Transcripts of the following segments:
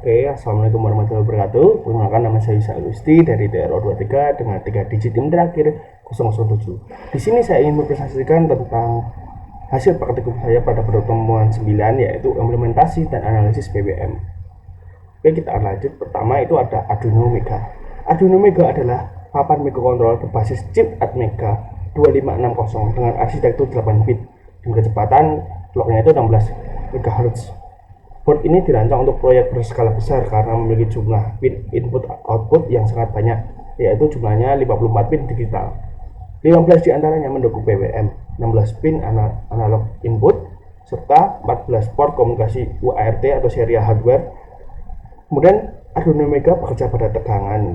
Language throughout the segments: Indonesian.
Oke, assalamualaikum warahmatullahi wabarakatuh. Perkenalkan, nama saya Yusa Agusti dari DRO23 dengan 3 digit tim terakhir 007. Di sini saya ingin mempresentasikan tentang hasil praktikum saya pada pertemuan 9, yaitu implementasi dan analisis BBM. Oke, kita lanjut. Pertama itu ada Arduino Mega. Arduino Mega adalah papan microcontroller berbasis chip Atmega 2560 dengan arsitektur 8 bit dan kecepatan clocknya itu 16 MHz. Board ini dirancang untuk proyek berskala besar karena memiliki jumlah pin input output yang sangat banyak, yaitu jumlahnya 54 pin digital. 15 diantaranya mendukung PWM, 16 pin analog input, serta 14 port komunikasi UART atau serial hardware. Kemudian Arduino Mega bekerja pada tegangan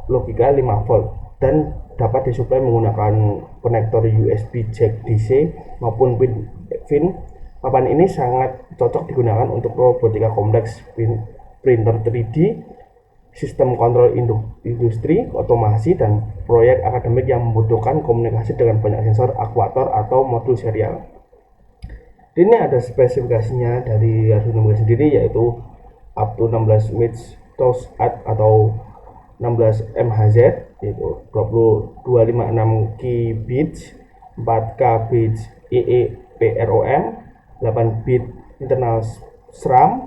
logika 5 volt dan dapat disuplai menggunakan konektor USB jack DC maupun pin. Papan ini sangat cocok digunakan untuk robotika kompleks, printer 3D, sistem kontrol industri, otomasi, dan proyek akademik yang membutuhkan komunikasi dengan banyak sensor, aktuator, atau modul serial. Ini ada spesifikasinya dari Arduino Mega sendiri, yaitu up to 16 MHz atau 16 MHz, yaitu 2256 kbits, 4K bits EEPROM, 8 bit internal SRAM,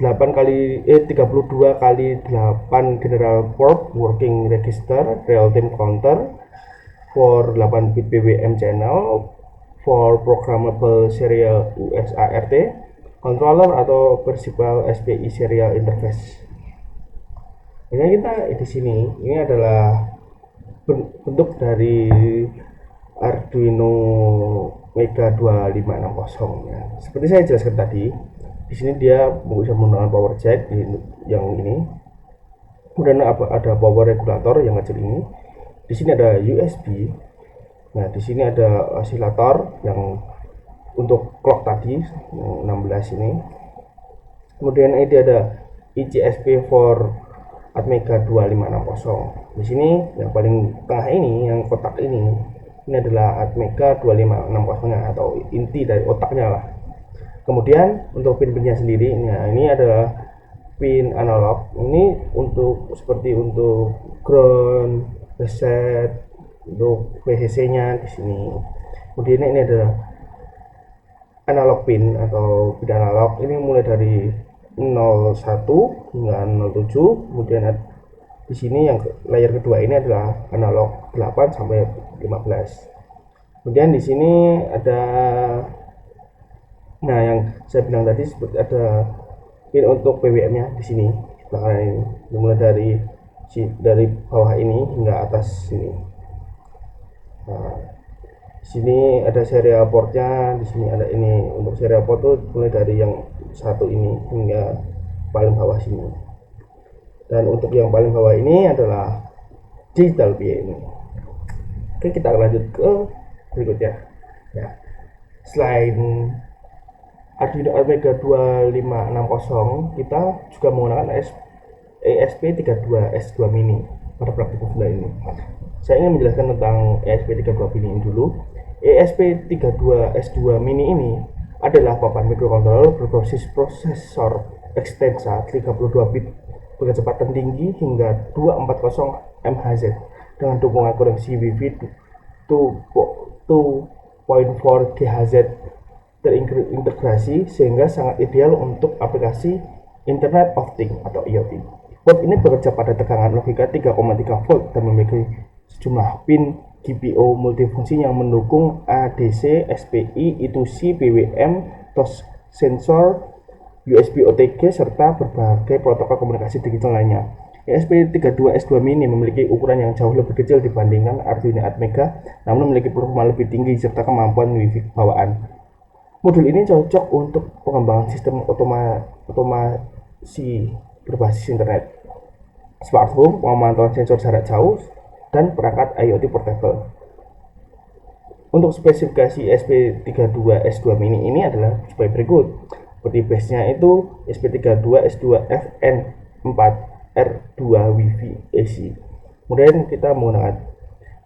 32 kali 8 general port working register, real time counter for 8 bit BBM channel, for programmable serial USART controller atau Percival SPI serial interface. Ini kita di sini, ini adalah bentuk dari Arduino Mega 2560 ya. Seperti saya jelaskan tadi, di sini dia bisa menggunakan power jack yang ini. Kemudian ada power regulator yang kecil ini. Di sini ada USB. Nah, di sini ada osilator yang untuk clock tadi yang 16 ini. Kemudian ini ada ICSP for Atmega 2560. Di sini yang paling tengah ini, yang kotak ini adalah Atmega 2560-nya atau inti dari otaknya lah. Kemudian untuk pin-pinnya sendiri, ini adalah pin analog. Ini untuk seperti untuk ground, reset, untuk VCC-nya di sini. Kemudian ini adalah analog pin atau pin analog. Ini mulai dari 01 hingga 07. Kemudian di sini yang layer kedua ini adalah analog 8 sampai 15. Kemudian di sini ada, nah yang saya bilang tadi seperti ada pin untuk PWM-nya di sini. Belakang ini mulai dari bawah ini hingga atas sini. Nah, di sini ada serial portnya, di sini ada ini untuk serial port tuh mulai dari yang satu ini hingga paling bawah sini. Dan untuk yang paling bawah ini adalah digital PA ini. Oke, kita lanjut ke berikutnya. Ya. Selain Arduino Mega 2560, kita juga menggunakan ESP32S2 Mini pada praktikum ini. Saya ingin menjelaskan tentang ESP32 Mini dulu. ESP32S2 Mini ini adalah papan microcontroller berbasis prosesor Extensa 32 bit berkecepatan tinggi hingga 240 MHz dengan dukungan koneksi Wi-Fi 2.4 GHz terintegrasi sehingga sangat ideal untuk aplikasi Internet of Things atau IoT. Board ini bekerja pada tegangan logika 3,3 volt dan memiliki sejumlah pin GPIO multifungsi yang mendukung ADC, SPI, I2C, BWM, TOS sensor, USB OTG, serta berbagai protokol komunikasi digital lainnya. ESP32S2 Mini memiliki ukuran yang jauh lebih kecil dibandingkan Arduino Atmega, namun memiliki performa lebih tinggi serta kemampuan Wi-Fi bawaan. Modul ini cocok untuk pengembangan sistem otomasi berbasis internet, smart home, pemantauan sensor jarak jauh, dan perangkat IoT portable. Untuk spesifikasi ESP32S2 Mini ini adalah sebagai berikut. Seperti base-nya itu ESP32S2FN4R2 Wi-Fi AC. Kemudian kita menggunakan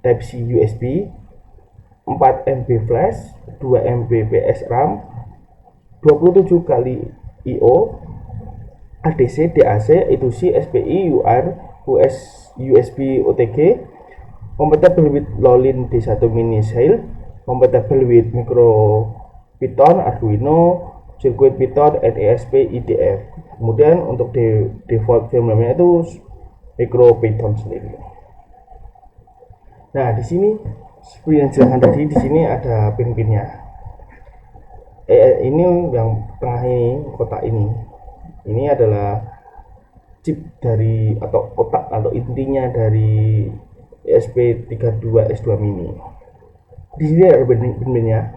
Type-C USB, 4 MB flash, 2 MB PS RAM, 27 kali I/O, ADC, DAC, E2C, SPI, UAR, USB, OTG, compatible with Lolin D1 mini cell, compatible with micro Python, Arduino, circuit Python, ESP, IDF. Kemudian untuk default firmware-nya itu micro Python sendiri. Nah, di sini seperti yang jelaskan tadi, di sini ada pin-pinnya. Ini yang tengah ini, kotak ini adalah chip dari atau otak atau intinya dari ESP32S2 mini. Di sini ada pin-pinnya.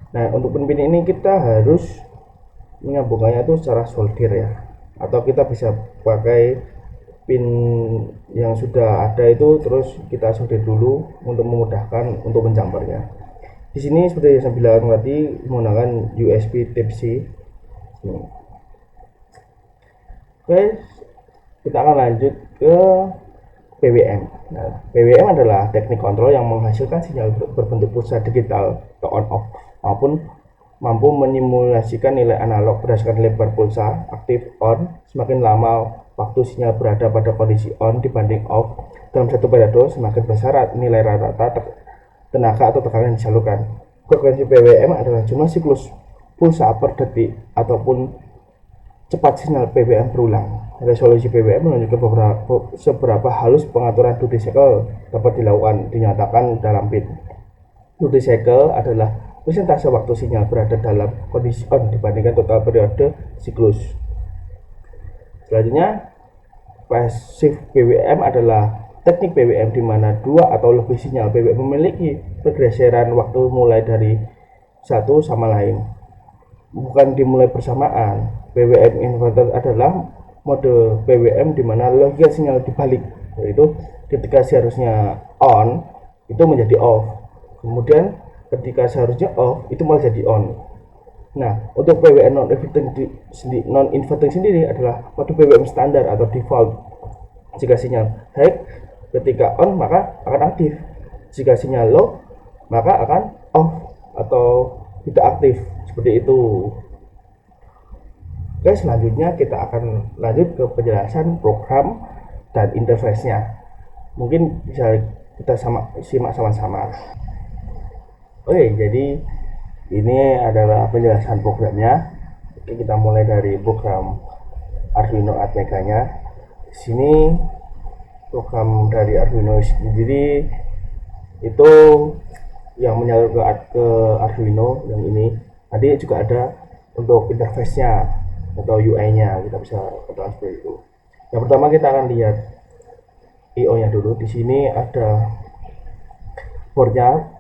Nah, untuk pin-pin ini kita harus menyambungkannya itu secara solder ya, atau kita bisa pakai pin yang sudah ada itu terus kita solder dulu untuk memudahkan untuk menjampernya. Di sini seperti yang saya bilang tadi menggunakan USB Type C. Oke, kita akan lanjut ke PWM. Nah, PWM adalah teknik kontrol yang menghasilkan sinyal berbentuk pulsa digital atau on off maupun mampu menyimulasikan nilai analog berdasarkan lebar pulsa aktif on. Semakin lama waktu sinyal berada pada kondisi on dibanding off dalam satu periode, semakin besar nilai rata-rata tenaga atau tekanan yang disalurkan. Frekuensi PWM adalah jumlah siklus pulsa per detik ataupun cepat sinyal PWM berulang. Resolusi PWM menunjukkan seberapa halus pengaturan duty cycle dapat dinyatakan dalam pin. Duty cycle adalah persentase waktu sinyal berada dalam kondisi on dibandingkan total periode siklus. Selanjutnya, passive PWM adalah teknik PWM di mana dua atau lebih sinyal PWM memiliki pergeseran waktu mulai dari satu sama lain, bukan dimulai bersamaan. PWM inverter adalah mode PWM di mana logika sinyal dibalik, yaitu ketika seharusnya on itu menjadi off, kemudian ketika seharusnya off itu malah jadi on. Nah, untuk PWM non-inverting sendiri adalah mode PWM standar atau default. Jika sinyal high ketika on maka akan aktif, jika sinyal low maka akan off atau tidak aktif, seperti itu. Oke, selanjutnya kita akan lanjut ke penjelasan program dan interface-nya. Mungkin bisa kita simak sama-sama. Oke, jadi ini adalah penjelasan programnya. Oke, kita mulai dari program Arduino Atmega-nya. Di sini program dari Arduino sendiri itu yang menyalur ke Arduino yang ini. Tadi juga ada untuk interface-nya atau UI-nya, kita bisa katakan seperti itu. Yang pertama kita akan lihat I/O-nya dulu. Di sini ada boardnya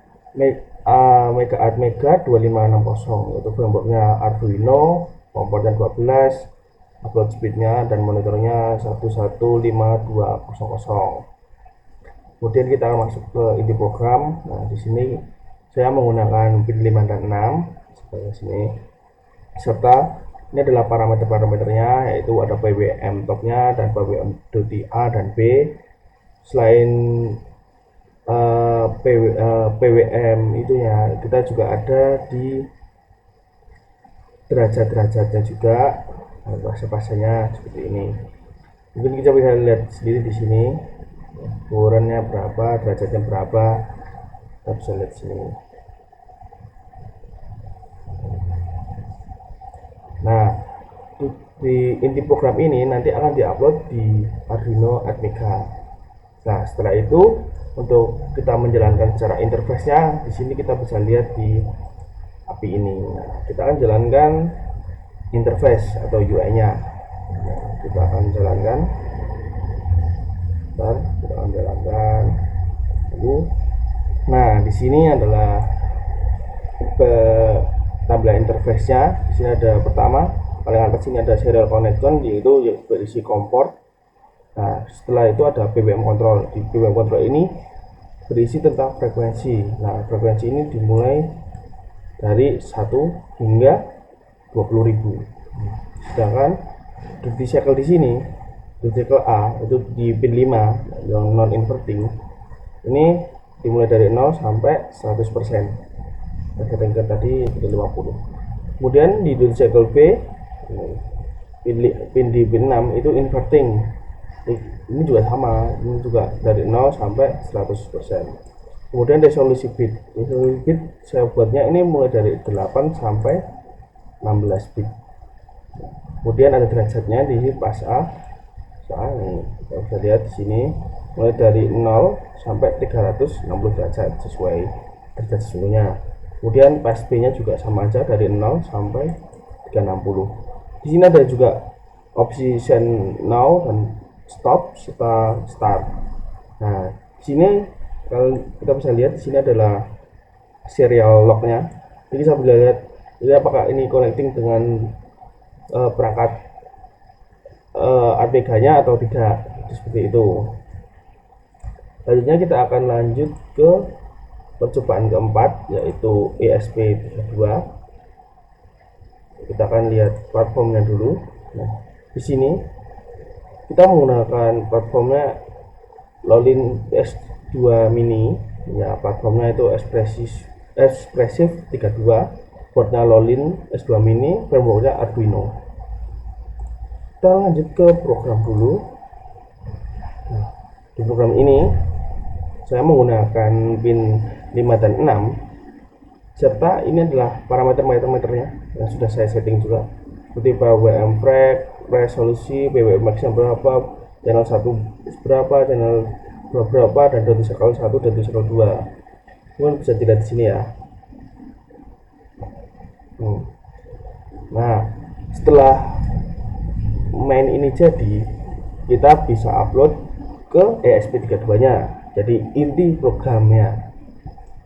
Mega Atmega 2560, yaitu frameworknya Arduino, komponen 12, upload speednya dan monitornya 115200. Kemudian kita akan masuk ke inti program. Nah, di sini saya menggunakan pin 5 dan 6 seperti sini. Serta ini adalah parameter-parameternya, yaitu ada PWM topnya dan PWM duty A dan B. Selain PWM itu ya, kita juga ada di derajat-derajatnya juga, fase-fasenya seperti ini. Mungkin kita bisa lihat sendiri di sini ukurannya berapa, derajatnya berapa, kita bisa lihat sini. Nah, di inti program ini nanti akan diupload di Arduino Atmega. Nah, setelah itu untuk kita menjalankan secara interface-nya, di sini kita bisa lihat di API ini. Nah, kita akan jalankan interface atau UI-nya. Nah, kita akan jalankan. Kita akan jalankan dulu. Nah, di sini adalah tampilan interface-nya. Di sini ada pertama, paling atas sini ada serial connection, yaitu berisi kompor. Nah, setelah itu ada PWM control. Di PWM control ini berisi tentang frekuensi. Nah, frekuensi ini dimulai dari 1 hingga 20.000. Sedangkan duty cycle di sini, duty cycle A itu di pin 5 yang non inverting. Ini dimulai dari 0 sampai 100%. Kita tadi 50. Kemudian di duty cycle B pin di pin 6 itu inverting. Ini juga sama, ini juga dari 0 sampai 100%. Kemudian resolusi bit saya buatnya ini mulai dari 8 sampai 16 bit. Kemudian ada derajatnya di pas A. Ini kita bisa lihat di sini mulai dari 0 sampai 360 derajat sesuai derajat sesungguhnya. Kemudian pas B-nya juga sama aja dari 0 sampai 360. Di sini ada juga opsi send now dan stop serta start. Nah, di sini kalau kita bisa lihat di sini adalah serial lognya. Jadi saya bisa lihat ini apakah ini connecting dengan perangkat APK-nya atau tidak, seperti itu. Selanjutnya kita akan lanjut ke percobaan keempat, yaitu ESP32. Kita akan lihat platformnya dulu. Nah, di sini kita menggunakan platformnya Lolin S2 Mini. Ya, platformnya itu Expressive 32, boardnya Lolin S2 Mini, frameworknya Arduino. Kita lanjut ke program dulu. Nah, di program ini saya menggunakan pin 5 dan 6, serta ini adalah parameter-parameternya yang sudah saya setting juga, seperti PWM frag, resolusi, PWM max yang berapa, channel 1 berapa, channel 2 berapa, dan duty cycle 1 dan duty cycle 2. Kemudian bisa dilihat di sini ya. Nah, setelah main ini jadi, kita bisa upload ke ESP32 nya, jadi inti programnya.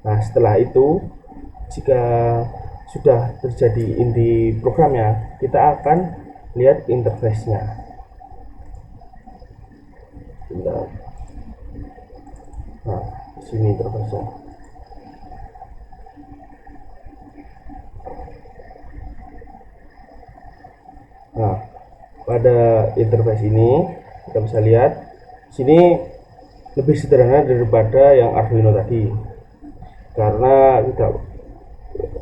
Nah, setelah itu jika sudah terjadi inti programnya, kita akan lihat interface-nya. Nah, di sini interface-nya. Nah, pada interface ini kita bisa lihat sini lebih sederhana daripada yang Arduino tadi, karena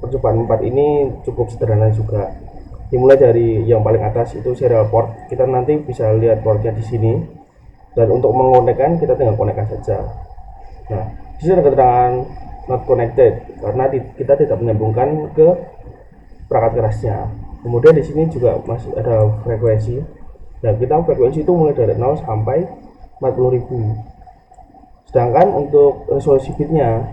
percobaan 4 ini cukup sederhana juga. Dimulai dari yang paling atas itu serial port, kita nanti bisa lihat portnya di sini, dan untuk mengonekkan kita tinggal konekkan saja. Nah, di sini ada keterangan not connected karena kita tidak menyambungkan ke perangkat kerasnya. Kemudian di sini juga masih ada frekuensi. Nah, kita frekuensi itu mulai dari 0 sampai 40.000. Sedangkan untuk resolusi bitnya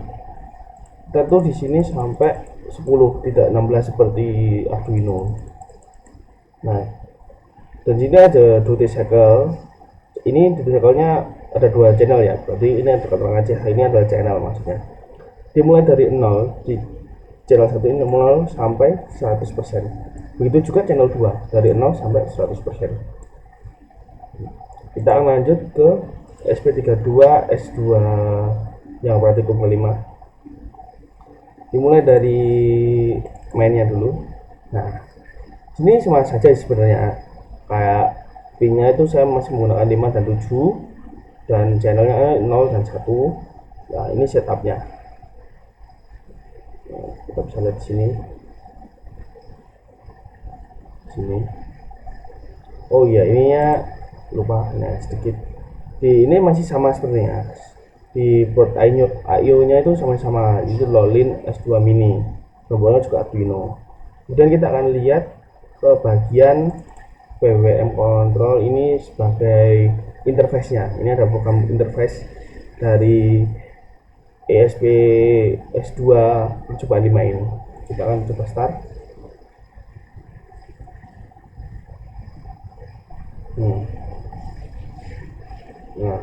kita tuh di sini sampai 10, tidak 16 seperti Arduino. Nah, dan sini ada duty cycle. Ini duty cycle-nya ada 2 channel ya. Berarti ini ada keterangan CH, ini adalah channel maksudnya. Dimulai dari 0 di channel 1 ini 0 sampai 100%. Begitu juga channel 2 dari 0 sampai 100%. Kita akan lanjut ke SP32 S2 yang praktikum kelima. Dimulai dari mainnya dulu. Nah, sini sama saja sebenarnya, kayak pinnya itu saya masih menggunakan 5 dan 7, dan channelnya 0 dan 1. Nah, ini setupnya. Nah, kita bisa lihat di sini. Oh iya, ininya lupa sedikit. Ini masih sama sepertinya. Di board IO nya itu sama-sama, itu Lolin S2 Mini, nomornya juga Arduino. Kemudian kita akan lihat ke bagian PWM control, ini sebagai interface-nya. Ini ada program interface dari ESP S2 percobaan 5 ini. Kita akan coba start. Nah,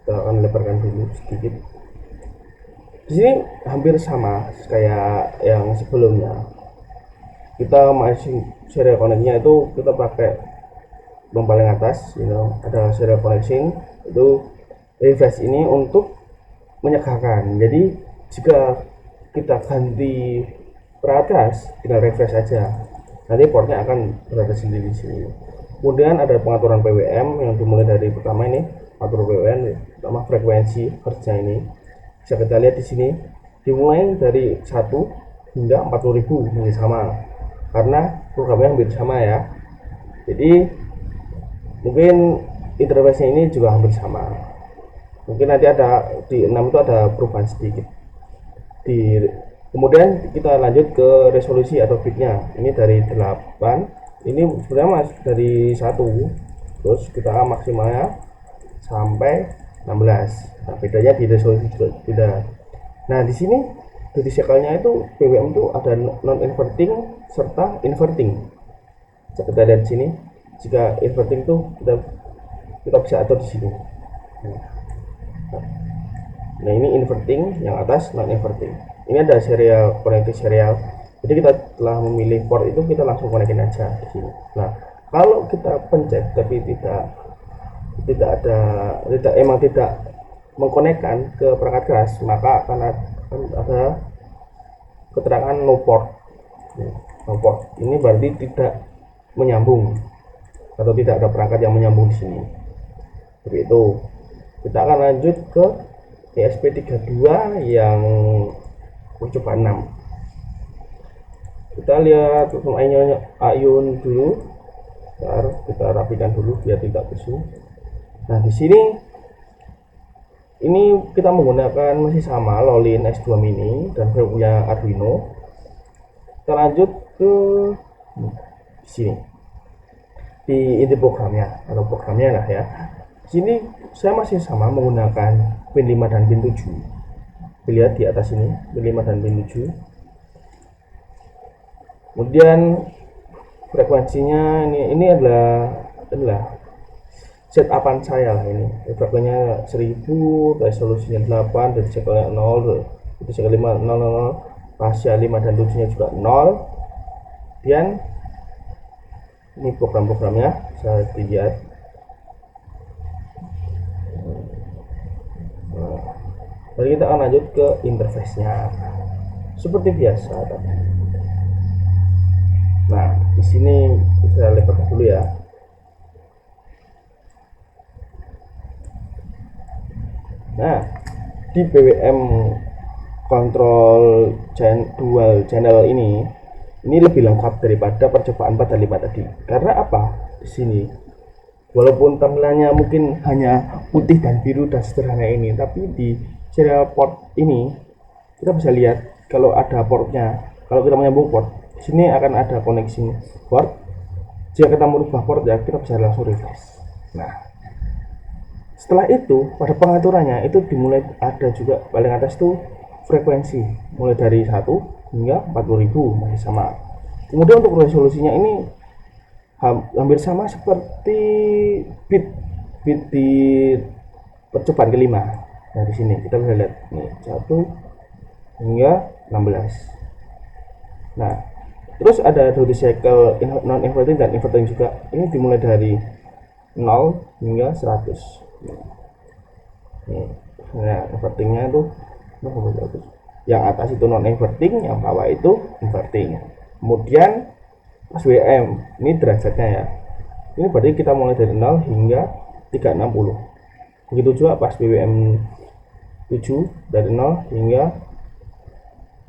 kita akan lebarkan dulu sedikit. Di sini hampir sama kayak yang sebelumnya. Kita masih serial connect-nya itu kita pakai yang paling atas, ada serial connection, itu refresh ini untuk menyegakkan. Jadi jika kita ganti perangkat keras, tinggal refresh saja. Nanti portnya akan berada sendiri di sini. Kemudian ada pengaturan PWM yang dimulai dari pertama ini, atur PWM, pertama frekuensi hertznya ini. Bisa kita lihat di sini dimulai dari 1 hingga 40.000, ini sama. karena programnya hampir sama ya. Jadi mungkin interface-nya ini juga hampir sama. Mungkin nanti ada di 6 itu ada perubahan sedikit. Kemudian kita lanjut ke resolusi atau bitnya. Ini dari 8, ini sebenarnya masih dari 1, terus kita maksimalnya sampai 16. Nah, bedanya di resolusi juga beda. Nah, di sini duty cycle-nya itu BWM itu ada non inverting serta inverting. Kita lihat di sini, jika inverting itu kita bisa atur di sini. Nah, ini inverting, yang atas non inverting. Ini ada serial, connected serial. Jadi kita telah memilih port itu, kita langsung konekin aja di sini. Nah, kalau kita pencet tapi tidak mengkonekkan ke perangkat keras, maka akan ada keterangan no port. No port. Ini berarti tidak menyambung atau tidak ada perangkat yang menyambung di sini. Seperti itu. Kita akan lanjut ke ESP32 yang percobaan 6. Kita lihat ayun dulu. Bentar, kita rapikan dulu biar tidak bisu. Nah, di sini ini kita menggunakan masih sama Lolin X2 mini dan punya Arduino. Kita lanjut ke sini di inti programnya atau programnya lah ya. Di sini saya masih sama menggunakan pin 5 dan pin 7. Lihat di atas ini pin 5 dan pin 7. Kemudian frekuensinya ini adalah setupan saya lah ini. Frekuensinya 1000, resolusinya 8, dan cycle-nya 0, itu cycle 5 000, pasca 5 dan 7 nya juga 0. Kemudian ini program-programnya bisa dilihat. Lalu kita akan lanjut ke interface-nya seperti biasa tadi. Nah, di sini kita lihat dulu ya. Nah, di BWM control dual channel ini lebih lengkap daripada percobaan 4 dan 5 tadi. Karena apa? Di sini walaupun tampilannya mungkin hanya putih dan biru dan sederhana ini, tapi di serial port ini kita bisa lihat kalau ada portnya. Kalau kita menyambung port, di sini akan ada koneksi port. Jika kita merubah port ya, kita bisa langsung refresh. Nah, setelah itu pada pengaturannya itu dimulai ada juga paling atas tuh frekuensi mulai dari 1 hingga 40.000 masih sama. Kemudian untuk resolusinya ini hampir sama seperti bit di percobaan kelima. Nah, di sini kita bisa lihat nih 1 hingga 16. Nah, terus ada duty cycle non inverting dan inverting juga. Ini dimulai dari 0 hingga 100. Nih, nah invertingnya itu yang atas itu non inverting, yang bawah itu inverting. Kemudian SWM ini derajatnya ya. Ini berarti kita mulai dari 0 hingga 360. Begitu juga pas BWM 7 dari 0 hingga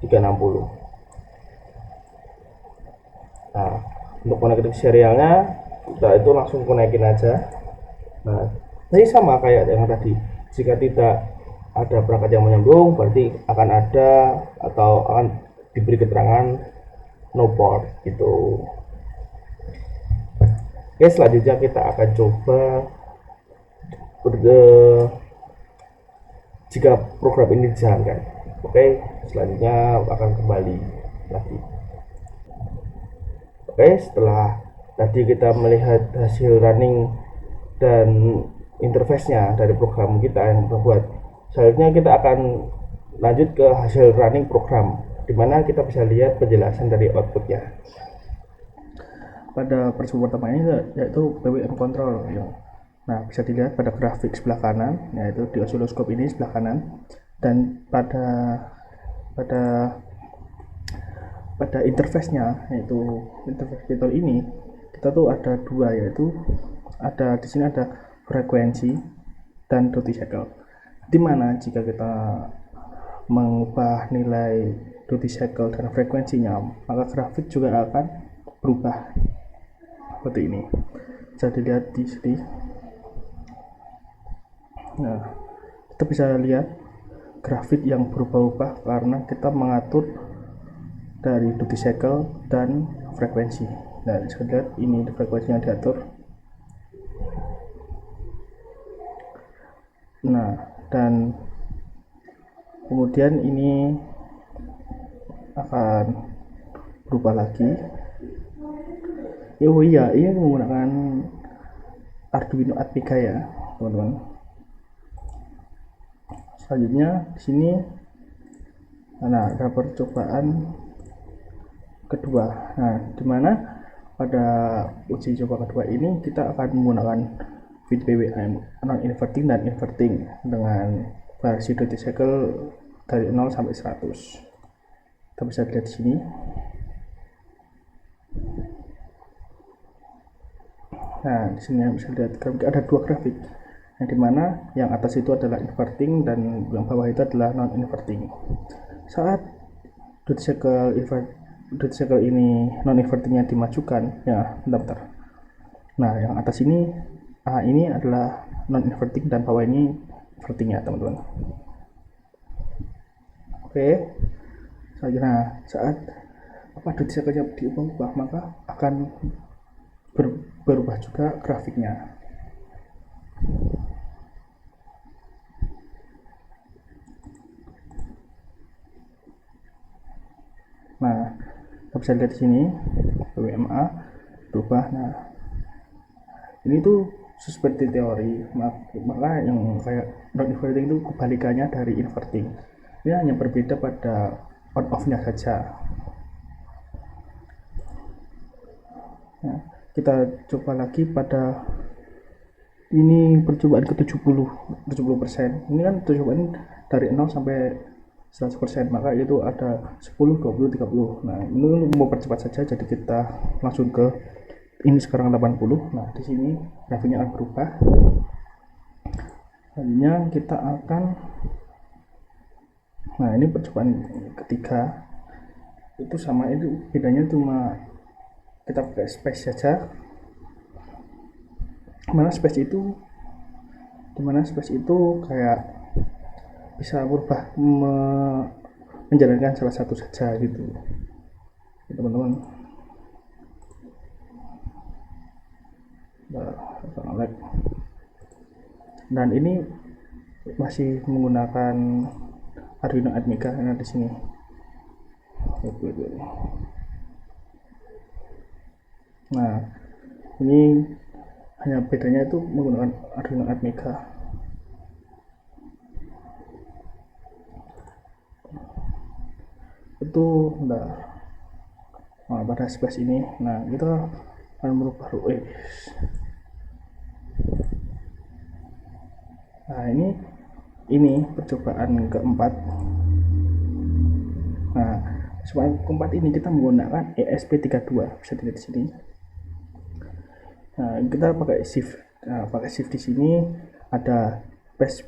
360. Nah, untuk koneksi serialnya kita itu langsung konekin aja. Nah, ini sama kayak yang tadi. Jika tidak ada perangkat yang menyambung, berarti akan ada atau akan diberi keterangan no port gitu. Oke, selanjutnya kita akan coba jika program ini dijalankan. Oke, selanjutnya akan kembali lagi. Oke, setelah tadi kita melihat hasil running dan interface-nya dari program kita yang kita buat, selanjutnya kita akan lanjut ke hasil running program, dimana kita bisa lihat penjelasan dari outputnya. Pada percobaan pertama ini yaitu BWM control. Nah, bisa dilihat pada grafik sebelah kanan, yaitu di osiloskop ini sebelah kanan, dan pada interface-nya, yaitu interface fitur ini, kita tuh ada dua, yaitu ada di sini ada frekuensi dan duty cycle. Di mana jika kita mengubah nilai duty cycle dan frekuensinya, maka grafik juga akan berubah seperti ini. Bisa dilihat di sini. Nah, kita bisa lihat grafik yang berubah-ubah karena kita mengatur dari duty cycle dan frekuensi. Nah, bisa lihat ini frekuensinya diatur. Nah, dan kemudian ini akan berubah lagi. Oh iya, ini menggunakan Arduino Atmega ya, teman-teman. Selanjutnya di sini, nah ada percobaan kedua. Nah, dimana pada uji coba kedua ini kita akan menggunakan PWM non inverting dan inverting dengan versi duty cycle dari 0 sampai 100. Kita bisa lihat di sini. Nah, di sini bisa lihat grafik, ada dua grafik, yang dimana yang atas itu adalah inverting dan yang bawah itu adalah non inverting. Saat duty cycle ini non invertingnya dimajukan, ya bentar. Nah, yang atas ini ini adalah non inverting dan bawah ini invertingnya, teman-teman. Oke. Selanjutnya saat duty cycle-nya diubah, maka akan berubah juga grafiknya. Nah, kita bisa lihat di sini WMA berubah. Nah, ini tuh seperti teori, maka yang kayak non inverting itu kebalikannya dari inverting. Ini hanya berbeda pada on off-nya saja. Nah, kita coba lagi pada ini percobaan ke 70%. Ini kan percobaan dari 0 sampai 100%, maka itu ada 10, 20, 30. Nah, ini mau percepat saja, jadi kita langsung ke ini sekarang 80. Nah, di sini grafiknya akan berubah. Selanjutnya kita akan, nah ini percobaan ketiga, itu sama, itu bedanya cuma kita pakai space saja. Dimana space itu kayak bisa berubah menjalankan salah satu saja gitu, teman-teman. Dan ini masih menggunakan Arduino Atmega. Nah, di sini. Nah, ini hanya bedanya itu menggunakan Arduino Atmega. Itu pada space ini. Nah, kita akan merubah Nah, ini percobaan keempat. Nah, percobaan keempat ini kita menggunakan ESP32, bisa dilihat di sini. Nah, kita pakai shift. Nah, pakai shift di sini ada phase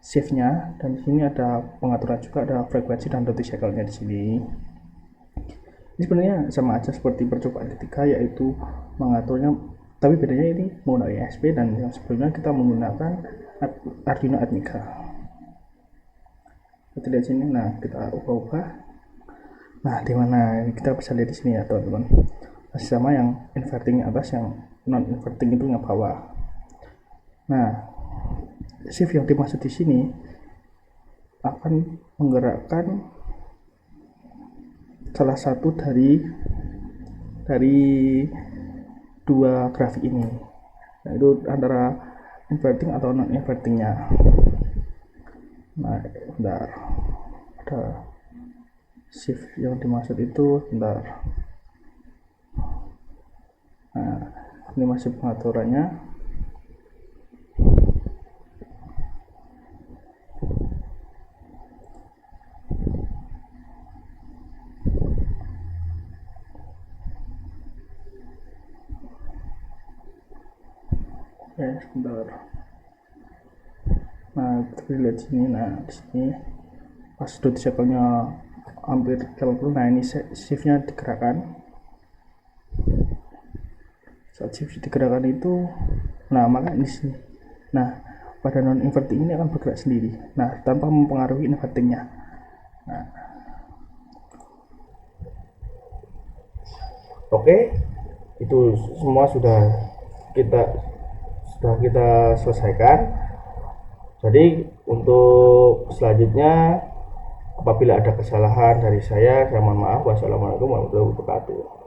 shift-nya, dan di sini ada pengaturan juga, ada frekuensi dan duty cycle-nya di sini. Ini sebenarnya sama aja seperti percobaan ketiga, yaitu mengaturnya, tapi bedanya ini menggunakan ESP, dan yang sebelumnya kita menggunakan Arduino Atmega. Kita lihat sini. Nah, kita ubah-ubah. Nah, di mana kita bisa lihat di sini ya, teman-teman. Masih sama, yang inverting atas, yang non inverting itu yang bawah. Nah, shift yang dimaksud di sini akan menggerakkan salah satu dari dua grafik ini, yaitu antara inverting atau non invertingnya. Nah, bentar, ada shift yang dimaksud itu, bentar. Nah, ini masih pengaturannya. Sebentar. Nah, kita lihat sini. Nah, di sini pas duty cycle-nya hampir 80. Nah ini shiftnya digerakkan. Saat shift digerakkan itu, nah maka di sini, nah pada non inverting ini akan bergerak sendiri, nah tanpa mempengaruhi invertingnya. Oke, itu semua kita kita selesaikan. Jadi untuk selanjutnya, apabila ada kesalahan dari saya mohon maaf. Wassalamualaikum warahmatullahi wabarakatuh.